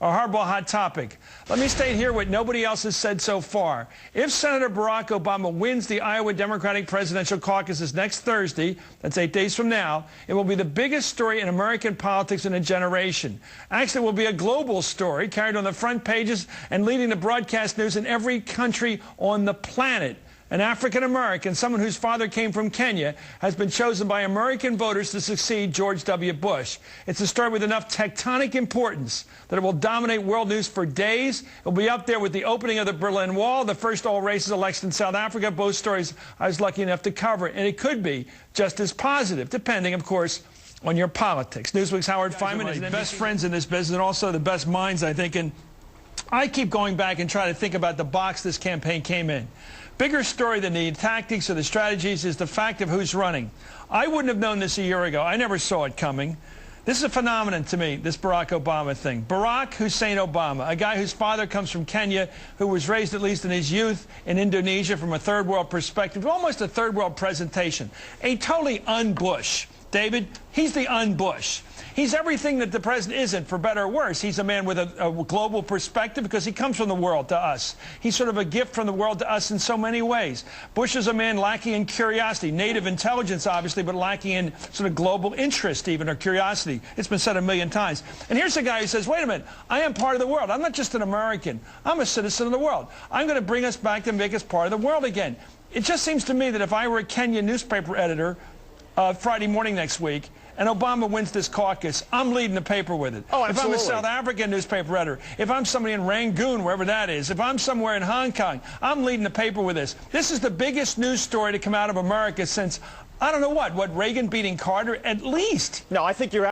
Our Hardball hot topic. Let me state here what nobody else has said so far. If Senator Barack Obama wins the Iowa Democratic Presidential Caucuses next Thursday, that's 8 days from now, it will be the biggest story in American politics in a generation. Actually, it will be a global story carried on the front pages and leading to broadcast news in every country on the planet. An African-American, someone whose father came from Kenya, has been chosen by American voters to succeed George W. Bush. It's a story with enough tectonic importance that it will dominate world news for days. It will be up there with the opening of the Berlin Wall, the first all-races election in South Africa, both stories I was lucky enough to cover. And it could be just as positive, depending, of course, on your politics. Newsweek's Howard Fineman is the best friends in this business and also the best minds, I think. And I keep going back and trying to think about the box this campaign came in. Bigger story than the tactics or the strategies is the fact of who's running. I wouldn't have known this a year ago. I never saw it coming. This is a phenomenon to me, this Barack Obama thing. Barack Hussein Obama, a guy whose father comes from Kenya, who was raised, at least in his youth, in Indonesia from a third world perspective, almost a third world presentation. A totally un-Bush. David, he's the un-Bush. He's everything that the president isn't, for better or worse. He's a man with a global perspective because he comes from the world to us. He's sort of a gift from the world to us in so many ways. Bush is a man lacking in curiosity, native intelligence, obviously, but lacking in sort of global interest even, or curiosity. It's been said a million times. And here's a guy who says, wait a minute, I am part of the world. I'm not just an American. I'm a citizen of the world. I'm going to bring us back to make us part of the world again. It just seems to me that if I were a Kenyan newspaper editor Friday morning next week, and Obama wins this caucus, I'm leading the paper with it. Oh, absolutely. If I'm a South African newspaper editor, if I'm somebody in Rangoon, wherever that is, if I'm somewhere in Hong Kong, I'm leading the paper with this. This is the biggest news story to come out of America since, I don't know what, Reagan beating Carter, at least. No, I think you're